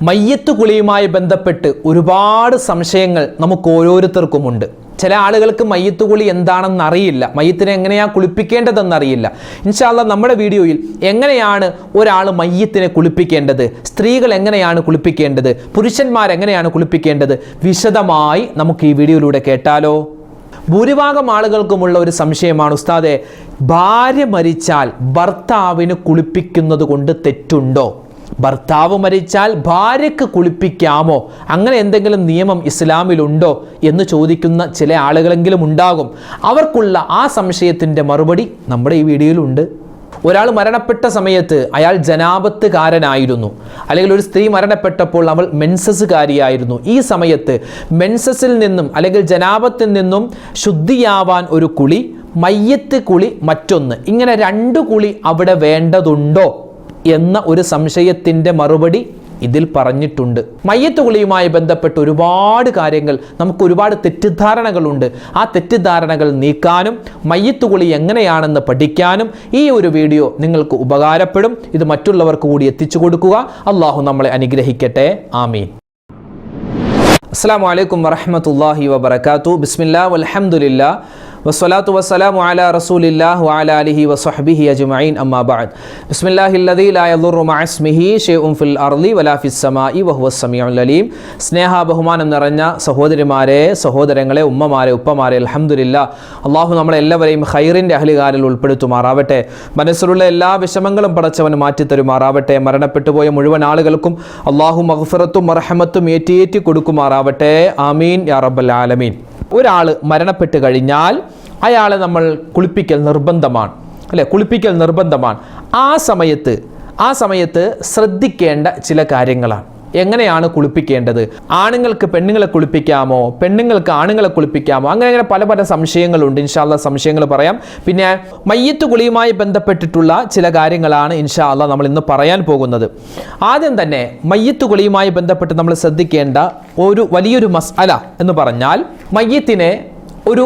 മയ്യത്ത് കുളിയുമായി ബന്ധപ്പെട്ട് ഒരുപാട് സംശയങ്ങൾ നമുക്ക് ഓരോരുത്തർക്കുമുണ്ട്. ചില ആളുകൾക്ക് മയ്യത്ത് കുളി എന്താണെന്ന് അറിയില്ല, മയ്യത്തിനെ എങ്ങനെയാണ് കുളിപ്പിക്കേണ്ടതെന്നറിയില്ല. ഇൻഷാ അല്ലാഹ് നമ്മുടെ വീഡിയോയിൽ എങ്ങനെയാണ് ഒരാൾ മയ്യത്തിനെ കുളിപ്പിക്കേണ്ടത്, സ്ത്രീകൾ എങ്ങനെയാണ് കുളിപ്പിക്കേണ്ടത്, പുരുഷന്മാരെങ്ങനെയാണ് കുളിപ്പിക്കേണ്ടത്, വിശദമായി നമുക്ക് ഈ വീഡിയോയിലൂടെ കേട്ടാലോ? ഭൂരിഭാഗം ആളുകൾക്കുമുള്ള ഒരു സംശയമാണ്, ഉസ്താദെ, ഭാര്യ മരിച്ചാൽ ഭർത്താവിന് കുളിപ്പിക്കുന്നത് കൊണ്ട് തെറ്റുണ്ടോ? ഭർത്താവ് മരിച്ചാൽ ഭാര്യയ്ക്ക് കുളിപ്പിക്കാമോ? അങ്ങനെ എന്തെങ്കിലും നിയമം ഇസ്ലാമിലുണ്ടോ എന്ന് ചോദിക്കുന്ന ചില ആളുകളെങ്കിലും ഉണ്ടാകും. അവർക്കുള്ള ആ സംശയത്തിൻ്റെ മറുപടി നമ്മുടെ ഈ വീഡിയോയിലുണ്ട്. ഒരാൾ മരണപ്പെട്ട സമയത്ത് അയാൾ ജനാബത്തുകാരനായിരുന്നു, അല്ലെങ്കിൽ ഒരു സ്ത്രീ മരണപ്പെട്ടപ്പോൾ അവൾ മെൻസസ്സുകാരിയായിരുന്നു. ഈ സമയത്ത് മെൻസസിൽ നിന്നും അല്ലെങ്കിൽ ജനാബത്തിൽ നിന്നും ശുദ്ധിയാവാൻ ഒരു കുളി, മയ്യത്ത് കുളി മറ്റൊന്ന്, ഇങ്ങനെ രണ്ട് കുളി അവിടെ വേണ്ടതുണ്ടോ എന്ന ഒരു സംശയത്തിൻ്റെ മറുപടി ഇതിൽ പറഞ്ഞിട്ടുണ്ട്. മയ്യത്ത് കുളിയുമായി ബന്ധപ്പെട്ട് ഒരുപാട് കാര്യങ്ങൾ, നമുക്ക് ഒരുപാട് തെറ്റിദ്ധാരണകളുണ്ട്. ആ തെറ്റിദ്ധാരണകൾ നീക്കാനും മയ്യത്ത് കുളി എങ്ങനെയാണെന്ന് പഠിക്കാനും ഈ ഒരു വീഡിയോ നിങ്ങൾക്ക് ഉപകാരപ്പെടും. ഇത് മറ്റുള്ളവർക്ക് കൂടി എത്തിച്ചു കൊടുക്കുക. അള്ളാഹു നമ്മളെ അനുഗ്രഹിക്കട്ടെ. ആമീൻ. അസ്സലാമു അലൈക്കും വറഹ്മത്തുള്ളാഹി വബറകാതുഹു. ബിസ്മില്ലാഹി വൽഹംദുലില്ലാഹ് വസ്സലാത്തു വസ്സലാമു അലാ റസൂലില്ലാഹി വഅലാ ആലിഹി വസ്വഹ്ബിഹി അജ്മഈൻ. അമ്മാ ബഅദ്. ബിസ്മില്ലാഹില്ലദീ ലാ യദുറു മഅ ഇസ്മിഹി ശൈഉൻ ഫിൽ അർളി വലാ ഫിസ് സമാഇ വഹുവസ് സമീഉൽ അലീം. സ്നേഹ ബഹുമാനം നിറഞ്ഞ സഹോദരിമാരെ, സഹോദരങ്ങളെ, ഉമ്മമാരെ, ഉപ്പമാരെ, അൽഹംദുലില്ലാഹ്, അല്ലാഹു നമ്മളെല്ലാവരെയും ഖൈറിൻ്റെ അഹ്ലുകാരിൽ ഉൾപ്പെടുത്തുമാറാവട്ടെ. മനസ്സിലുള്ള എല്ലാ വിഷമങ്ങളും പടച്ചവൻ മാറ്റിത്തരുമാറാവട്ടെ. മരണപ്പെട്ടു പോയ മുഴുവൻ ആളുകൾക്കും അല്ലാഹു മഗ്ഫിറത്തും മർഹമത്തും ഏറ്റി കൊടുക്കുമാറാവട്ടെ. ആമീൻ യാ റബ്ബൽ ആലമീൻ. ഒരാൾ മരണപ്പെട്ട് കഴിഞ്ഞാൽ അയാളെ നമ്മൾ കുളിപ്പിക്കൽ നിർബന്ധമാണ്, അല്ലെ? കുളിപ്പിക്കൽ നിർബന്ധമാണ്. ആ സമയത്ത് ശ്രദ്ധിക്കേണ്ട ചില കാര്യങ്ങളാണ്. എങ്ങനെയാണ് കുളിപ്പിക്കേണ്ടത്? ആണുങ്ങൾക്ക് പെണ്ണുങ്ങളെ കുളിപ്പിക്കാമോ, പെണ്ണുങ്ങൾക്ക് ആണുങ്ങളെ കുളിപ്പിക്കാമോ? അങ്ങനെ പല സംശയങ്ങളുണ്ട്. ഇൻഷാ അല്ലാഹ് സംശയങ്ങൾ പറയാം. പിന്നെ മയ്യത്ത് കുളിയുമായി ബന്ധപ്പെട്ടിട്ടുള്ള ചില കാര്യങ്ങളാണ് ഇൻഷാ അല്ലാഹ് നമ്മൾ ഇന്ന് പറയാൻ പോകുന്നത്. ആദ്യം തന്നെ മയ്യത്ത് കുളിയുമായി ബന്ധപ്പെട്ട് നമ്മൾ ശ്രദ്ധിക്കേണ്ട ഒരു വലിയൊരു മസ്അല എന്ന് പറഞ്ഞാൽ, മയ്യത്തിനെ ഒരു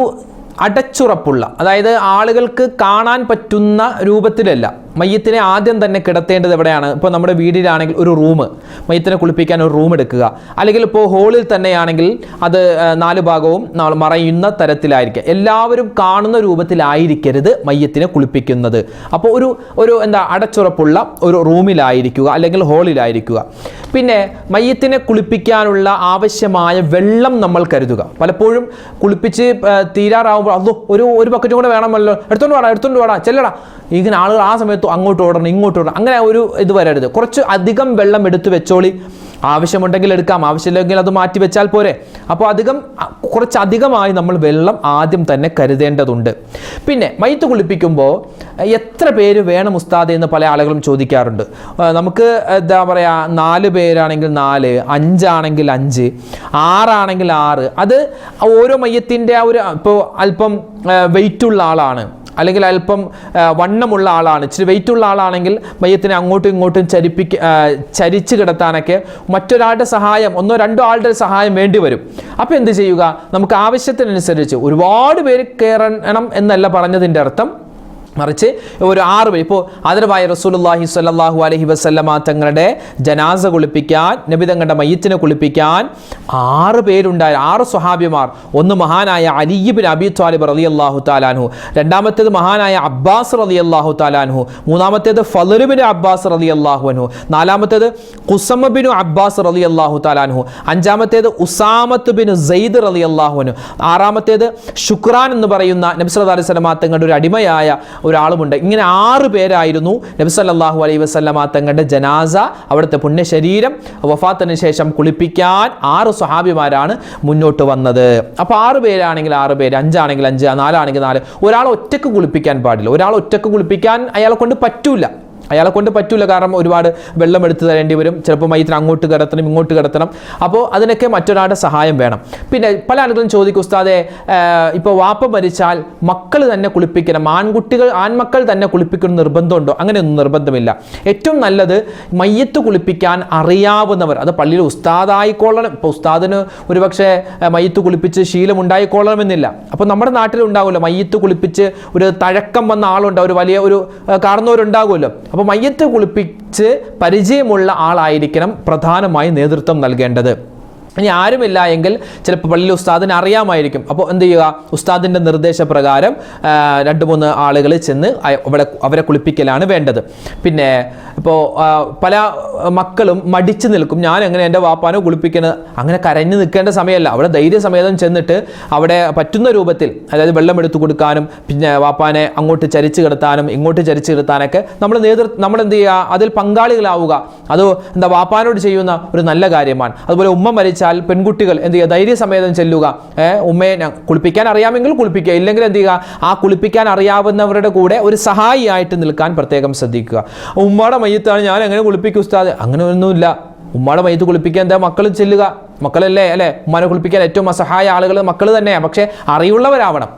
അടച്ചുറപ്പുള്ള, അതായത് ആളുകൾക്ക് കാണാൻ പറ്റുന്ന രൂപത്തിലല്ല മയ്യത്തിനെ ആദ്യം തന്നെ കിടത്തേണ്ടത്. എവിടെയാണ്? ഇപ്പോൾ നമ്മുടെ വീടിലാണെങ്കിൽ ഒരു റൂം, മയ്യത്തിനെ കുളിപ്പിക്കാൻ ഒരു റൂം എടുക്കുക. അല്ലെങ്കിൽ ഇപ്പോൾ ഹോളിൽ തന്നെയാണെങ്കിൽ അത് 4 ഭാഗവും മറയുന്ന തരത്തിലായിരിക്കുക. എല്ലാവരും കാണുന്ന രൂപത്തിലായിരിക്കരുത് മയ്യത്തിനെ കുളിപ്പിക്കുന്നത്. അപ്പോൾ ഒരു അടച്ചുറപ്പുള്ള ഒരു റൂമിലായിരിക്കുക, അല്ലെങ്കിൽ ഹോളിലായിരിക്കുക. പിന്നെ മയ്യത്തിനെ കുളിപ്പിക്കാനുള്ള ആവശ്യമായ വെള്ളം നമ്മൾ കരുതുക. പലപ്പോഴും കുളിപ്പിച്ച് തീരാറാവുമ്പോൾ അതോ ഒരു ബക്കറ്റും കൂടെ വേണമല്ലോ, എടുത്തോണ്ട് വാടാ ചെല്ലടാ, ഇങ്ങനെ ആളുകൾ ആ സമയത്ത് അങ്ങോട്ട് ഓടണം ഇങ്ങോട്ട് ഓടണം, അങ്ങനെ ഒരു ഇത് വരരുത്. കുറച്ച് അധികം വെള്ളം എടുത്ത് വെച്ചോളി. ആവശ്യമുണ്ടെങ്കിൽ എടുക്കാം, ആവശ്യമില്ലെങ്കിൽ അത് മാറ്റി വെച്ചാൽ പോരെ. അപ്പോൾ കുറച്ചധികമായി നമ്മൾ വെള്ളം ആദ്യം തന്നെ കരുതേണ്ടതുണ്ട്. പിന്നെ മയ്യത്ത് കുളിപ്പിക്കുമ്പോൾ എത്ര പേര് വേണം ഉസ്താദ് എന്ന് പല ആളുകളും ചോദിക്കാറുണ്ട്. നമുക്ക് എന്താ പറയുക, 4 പേരാണെങ്കിൽ 4, 5 ആണെങ്കിൽ 5, 6 ആണെങ്കിൽ 6. അത് ഓരോ മയ്യത്തിൻ്റെ ഇപ്പോൾ അല്പം വെയിറ്റുള്ള ആളാണ്, അല്ലെങ്കിൽ അല്പം വണ്ണമുള്ള ആളാണ്, ഇച്ചിരി വെയിറ്റുള്ള ആളാണെങ്കിൽ മയ്യത്തിനെ അങ്ങോട്ടും ഇങ്ങോട്ടും ചരിച്ച് കിടത്താനൊക്കെ മറ്റൊരാളുടെ സഹായം, 1-2 ആളുടെ സഹായം വേണ്ടി വരും. അപ്പോൾ എന്ത് ചെയ്യുക? നമുക്ക് ആവശ്യത്തിനനുസരിച്ച് ഒരുപാട് പേര് കയറണം എന്നല്ല പറഞ്ഞതിൻ്റെ അർത്ഥം, മറിച്ച് ഒരു 6 പേര്. ഇപ്പോൾ ആദരവായ റസൂലുള്ളാഹി സ്വല്ലല്ലാഹു അലൈഹി വസല്ലമ തങ്ങളുടെ ജനാസ കുളിപ്പിക്കാൻ, നബി തങ്ങളുടെ മയ്യത്തിനെ കുളിപ്പിക്കാൻ 6 പേരുണ്ടായി, 6 സ്വഹാബിമാർ. ഒന്ന് മഹാനായ അലി ഇബ്നു അബീ ത്വാലിബ് റളിയല്ലാഹു തആല അൻഹു, രണ്ടാമത്തേത് മഹാനായ അബ്ബാസ് റളിയല്ലാഹു തആല അൻഹു, മൂന്നാമത്തേത് ഫളൽ ഇബ്നു അബ്ബാസ് റളിയല്ലാഹു അൻഹു, നാലാമത്തേത് ഖുസം ഇബ്നു അബ്ബാസ് റളിയല്ലാഹു തആല അൻഹു, അഞ്ചാമത്തേത് ഉസാമത്ത് ബിൻ സെയ്ദ് റളിയല്ലാഹു അൻഹു, ആറാമത്തേത് ശുക്രാൻ എന്ന് പറയുന്ന നബി സല്ലല്ലാഹു അലൈഹി വസല്ലമ തങ്ങളുടെ ഒരു അടിമയായ ഒരാളുമുണ്ട്. ഇങ്ങനെ 6 പേരായിരുന്നു നബി സല്ലല്ലാഹു അലൈഹി വസല്ലമ തങ്ങളുടെ ജനാസ, അവിടുത്തെ പുണ്യശരീരം വഫാത്തിന് ശേഷം കുളിപ്പിക്കാൻ 6 സ്വഹാബിമാരാണ് മുന്നോട്ട് വന്നത്. അപ്പോൾ 6 പേരാണെങ്കിൽ 6 പേര്, 5 ആണെങ്കിൽ 5, 4 ആണെങ്കിൽ 4. ഒരാൾ ഒറ്റക്ക് കുളിപ്പിക്കാൻ പാടില്ല. ഒരാൾ ഒറ്റക്ക് കുളിപ്പിക്കാൻ അയാളെ കൊണ്ട് പറ്റൂല. കാരണം ഒരുപാട് വെള്ളം എടുത്തു തരേണ്ടി വരും. ചിലപ്പോൾ മയ്യത്തിന് അങ്ങോട്ട് കിടത്തണം ഇങ്ങോട്ട് കിടത്തണം. അപ്പോൾ അതിനൊക്കെ മറ്റൊരാളുടെ സഹായം വേണം. പിന്നെ പല ആളുകളും ചോദിക്കും, ഉസ്താദെ, ഇപ്പോൾ വാപ്പ മരിച്ചാൽ മക്കൾ തന്നെ കുളിപ്പിക്കണം, ആൺമക്കൾ തന്നെ കുളിപ്പിക്കണം നിർബന്ധമുണ്ടോ? അങ്ങനെയൊന്നും നിർബന്ധമില്ല. ഏറ്റവും നല്ലത് മയ്യത്ത് കുളിപ്പിക്കാൻ അറിയാവുന്നവർ, അത് പള്ളിയിൽ ഉസ്താദായിക്കൊള്ളണം. ഇപ്പോൾ ഉസ്താദിന് ഒരുപക്ഷെ മയ്യത്ത് കുളിപ്പിച്ച് ശീലം ഉണ്ടായിക്കൊള്ളണമെന്നില്ല. അപ്പോൾ നമ്മുടെ നാട്ടിലുണ്ടാകുമല്ലോ മയ്യത്ത് കുളിപ്പിച്ച് ഒരു തഴക്കം വന്ന ആളുണ്ടാവും, ഒരു വലിയ ഒരു കാരണവരുണ്ടാകുമല്ലോ. അപ്പോൾ അപ്പോൾ മയ്യത്ത് കുളിപ്പിച്ച് പരിചയമുള്ള ആളായിരിക്കണം പ്രധാനമായി നേതൃത്വം നൽകേണ്ടത്. ഇനി ആരുമില്ല എങ്കിൽ ചിലപ്പോൾ പള്ളിയിൽ ഉസ്താദിന് അറിയാമായിരിക്കും. അപ്പോൾ എന്ത് ചെയ്യുക, ഉസ്താദിൻ്റെ നിർദ്ദേശപ്രകാരം 2-3 ആളുകൾ ചെന്ന് അവരെ കുളിപ്പിക്കലാണ് വേണ്ടത്. പിന്നെ ഇപ്പോൾ പല മക്കളും മടിച്ചു നിൽക്കും, ഞാൻ എങ്ങനെ എൻ്റെ വാപ്പാനോ കുളിപ്പിക്കുന്നത്, അങ്ങനെ കരഞ്ഞു നിൽക്കേണ്ട സമയമല്ല. അവിടെ ധൈര്യസമേതം ചെന്നിട്ട് അവിടെ പറ്റുന്ന രൂപത്തിൽ, അതായത് വെള്ളം എടുത്തു കൊടുക്കാനും പിന്നെ വാപ്പാനെ അങ്ങോട്ട് ചരിച്ച് കിടത്താനും ഇങ്ങോട്ട് ചരിച്ച് കിടത്താനൊക്കെ നമ്മൾ എന്ത് ചെയ്യുക, അതിൽ പങ്കാളികളാവുക. അത് എന്താ വാപ്പാനോട് ചെയ്യുന്ന ഒരു നല്ല കാര്യമാണ്. അതുപോലെ ഉമ്മ മരിച്ചാൽ പെൺകുട്ടികൾ എന്ത് ചെയ്യുക, ധൈര്യസമേതം ചെല്ലുക. ഉമ്മയെ കുളിപ്പിക്കാൻ അറിയാമെങ്കിൽ കുളിപ്പിക്കുക, ഇല്ലെങ്കിൽ എന്ത് ചെയ്യുക, ആ കുളിപ്പിക്കാൻ അറിയാവുന്നവരുടെ കൂടെ ഒരു സഹായിയായിട്ട് നിൽക്കാൻ പ്രത്യേകം ശ്രദ്ധിക്കുക. ഉമ്മയുടെ മയ്യത്താണ്, ഞാൻ എങ്ങനെ കുളിപ്പിക്കും ഉസ്താദ്, അങ്ങനെ ഒന്നുമില്ല. ഉമ്മയുടെ മയ്യത്ത് കുളിപ്പിക്കാൻ എന്താ, മക്കൾ ചെല്ലുക, മക്കളല്ലേ അല്ലേ ഉമ്മാനെ കുളിപ്പിക്കാൻ ഏറ്റവും അസഹായ ആളുകൾ മക്കൾ തന്നെയാണ്. പക്ഷേ അറിവുള്ളവരാവണം.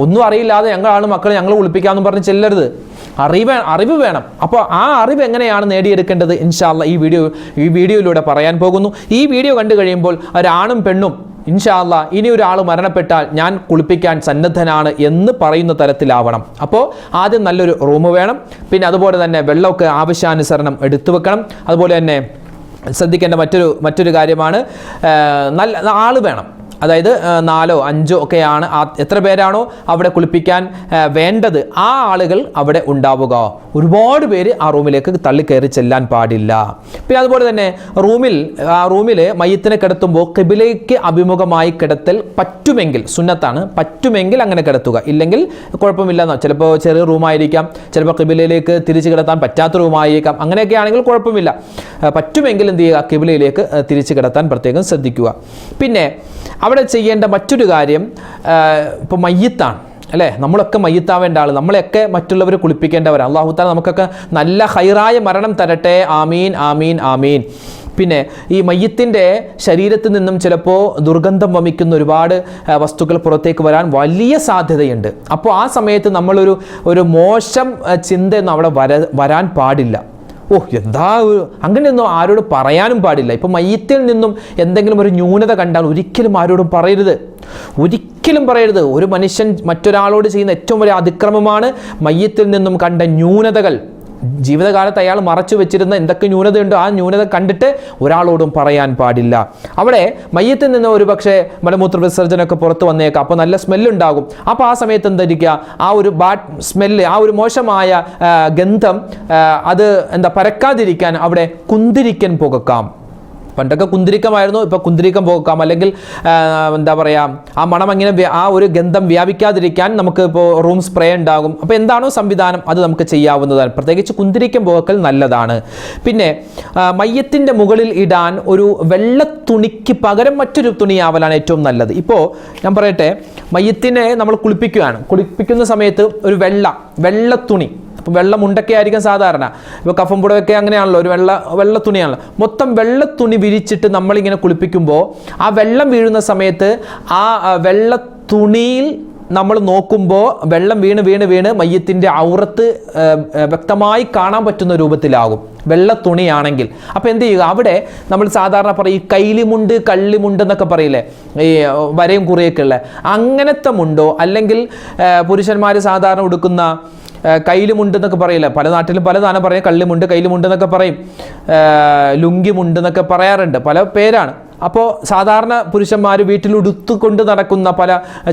ഒന്നും അറിയില്ലാതെ ഞങ്ങളാണ് മക്കൾ, ഞങ്ങൾ കുളിപ്പിക്കാമെന്ന് പറഞ്ഞ് ചെല്ലരുത്. അറിവ് വേണം. അപ്പോൾ ആ അറിവ് എങ്ങനെയാണ് നേടിയെടുക്കേണ്ടത് ഇൻഷാ അല്ലാഹ് ഈ വീഡിയോയിലൂടെ പറയാൻ പോകുന്നു. ഈ വീഡിയോ കണ്ടു കഴിയുമ്പോൾ ഒരാണും പെണ്ണും ഇൻഷാ അല്ലാഹ് ഇനി ഒരാൾ മരണപ്പെട്ടാൽ ഞാൻ കുളിപ്പിക്കാൻ സന്നദ്ധനാണ് എന്ന് പറയുന്ന തരത്തിലാവണം. അപ്പോൾ ആദ്യം നല്ലൊരു റൂം വേണം. പിന്നെ അതുപോലെ തന്നെ വെള്ളമൊക്കെ ആവശ്യാനുസരണം എടുത്തു വെക്കണം. അതുപോലെ തന്നെ ശ്രദ്ധിക്കേണ്ട മറ്റൊരു കാര്യമാണ്, നല്ല ആൾ വേണം. അതായത് 4 or 5 ഒക്കെയാണ്, എത്ര പേരാണോ അവിടെ കുളിപ്പിക്കാൻ വേണ്ടത് ആ ആളുകൾ അവിടെ ഉണ്ടാവുക. ഒരുപാട് പേര് ആ റൂമിലേക്ക് തള്ളിക്കയറി ചെല്ലാൻ പാടില്ല. പിന്നെ അതുപോലെ തന്നെ റൂമിൽ മയ്യത്തിനെ കിടത്തുമ്പോൾ ഖിബിലയ്ക്ക് അഭിമുഖമായി കിടത്തൽ പറ്റുമെങ്കിൽ സുന്നത്താണ്, പറ്റുമെങ്കിൽ അങ്ങനെ കിടത്തുക. ഇല്ലെങ്കിൽ കുഴപ്പമില്ല. ചിലപ്പോൾ ചെറിയ റൂമായിരിക്കാം, ചിലപ്പോൾ ഖിബിലയിലേക്ക് തിരിച്ച് കിടത്താൻ പറ്റാത്ത റൂമായിരിക്കാം. അങ്ങനെയൊക്കെ ആണെങ്കിൽ കുഴപ്പമില്ല. പറ്റുമെങ്കിൽ എന്ത് ചെയ്യുക, ഖിബിലയിലേക്ക് തിരിച്ച് കിടത്താൻ പ്രത്യേകം ശ്രദ്ധിക്കുക. പിന്നെ അവിടെ ചെയ്യേണ്ട മറ്റൊരു കാര്യം, ഇപ്പോൾ മയ്യത്താണ് അല്ലേ, നമ്മളൊക്കെ മയ്യത്താവേണ്ട ആൾ, നമ്മളെയൊക്കെ മറ്റുള്ളവർ കുളിപ്പിക്കേണ്ടവരാണ്. അല്ലാഹു തആല നമുക്കൊക്കെ നല്ല ഹൈറായ മരണം തരട്ടെ. ആമീൻ ആമീൻ ആമീൻ. പിന്നെ ഈ മയ്യത്തിൻ്റെ ശരീരത്തിൽ നിന്നും ചിലപ്പോൾ ദുർഗന്ധം വമിക്കുന്ന ഒരുപാട് വസ്തുക്കൾ പുറത്തേക്ക് വരാൻ വലിയ സാധ്യതയുണ്ട്. അപ്പോൾ ആ സമയത്ത് നമ്മളൊരു മോശം ചിന്തയൊന്നും അവിടെ വരാൻ പാടില്ല. എന്താ അങ്ങനെയൊന്നും ആരോടും പറയാനും പാടില്ല. ഇപ്പം മയ്യത്തിൽ നിന്നും എന്തെങ്കിലും ഒരു ന്യൂനത കണ്ടാൽ ഒരിക്കലും ആരോടും പറയരുത്. ഒരു മനുഷ്യൻ മറ്റൊരാളോട് ചെയ്യുന്ന ഏറ്റവും വലിയ അതിക്രമമാണ് മയ്യത്തിൽ നിന്നും കണ്ട ന്യൂനതകൾ. ജീവിതകാലത്ത് അയാൾ മറച്ചു വെച്ചിരുന്ന എന്തൊക്കെ ന്യൂനതയുണ്ടോ ആ ന്യൂനത കണ്ടിട്ട് ഒരാളോടും പറയാൻ പാടില്ല. അവിടെ മയ്യത്തിൽ നിന്ന് ഒരു പക്ഷേ മലമൂത്ര വിസർജനമൊക്കെ പുറത്ത് വന്നേക്കാം. അപ്പോൾ നല്ല സ്മെല്ലുണ്ടാകും. അപ്പോൾ ആ സമയത്ത് എന്തായിരിക്കുക, ആ ഒരു ബാഡ് സ്മെല്ല്, ആ ഒരു മോശമായ ഗന്ധം അത് പരക്കാതിരിക്കാൻ അവിടെ കുന്തിരിക്കൻ പുകക്കാം. പണ്ടൊക്കെ കുന്തിരിക്കമായിരുന്നു, ഇപ്പോൾ കുന്തിരിക്കം പോകാം. അല്ലെങ്കിൽ എന്താ പറയുക, ആ മണം അങ്ങനെ ആ ഒരു ഗന്ധം വ്യാപിക്കാതിരിക്കാൻ നമുക്ക് ഇപ്പോൾ റൂം സ്പ്രേ ഉണ്ടാകും. അപ്പോൾ എന്താണോ സംവിധാനം അത് നമുക്ക് ചെയ്യാവുന്നതാണ്. പ്രത്യേകിച്ച് കുന്തിരിക്കം പോകൽ നല്ലതാണ്. പിന്നെ മയ്യത്തിൻ്റെ മുകളിൽ ഇടാൻ ഒരു വെള്ള തുണിക്ക് പകരം മറ്റൊരു തുണിയാവലാണ് ഏറ്റവും നല്ലത്. ഇപ്പോൾ ഞാൻ പറയട്ടെ, മയ്യത്തിനെ നമ്മൾ കുളിപ്പിക്കുന്ന സമയത്ത് ഒരു വെള്ള തുണി, അപ്പോൾ വെള്ളമുണ്ടൊക്കെ ആയിരിക്കും സാധാരണ. ഇപ്പോൾ കഫം പുടവൊക്കെ അങ്ങനെയാണല്ലോ, ഒരു വെള്ള തുണിയാണല്ലോ. മൊത്തം വെള്ള തുണി വിരിച്ചിട്ട് നമ്മളിങ്ങനെ കുളിപ്പിക്കുമ്പോൾ ആ വെള്ളം വീഴുന്ന സമയത്ത് ആ വെള്ള തുണിയിൽ നമ്മൾ നോക്കുമ്പോൾ വെള്ളം വീണ് മയ്യത്തിൻ്റെ ഔറത്ത് വ്യക്തമായി കാണാൻ പറ്റുന്ന രൂപത്തിലാകും വെള്ള തുണിയാണെങ്കിൽ. അപ്പോൾ എന്ത് ചെയ്യുക, അവിടെ നമ്മൾ സാധാരണ പറയും കൈലിമുണ്ട് കള്ളിമുണ്ട് എന്നൊക്കെ പറയില്ലേ, ഈ വരയും കുറിയൊക്കെ ഉള്ള അങ്ങനത്തെ മുണ്ടോ, അല്ലെങ്കിൽ പുരുഷന്മാർ സാധാരണ ഉടുക്കുന്ന കൈലുമുണ്ട് എന്നൊക്കെ പറയില്ല, പല നാട്ടിലും പലതാണ് പറയും, കള്ളിമുണ്ട് കൈലുമുണ്ട് എന്നൊക്കെ പറയും, ലുങ്കിമുണ്ട് എന്നൊക്കെ പറയാറുണ്ട്, പല പേരാണ്. അപ്പോൾ സാധാരണ പുരുഷന്മാർ വീട്ടിലുടുത്തുകൊണ്ട് നടക്കുന്ന പല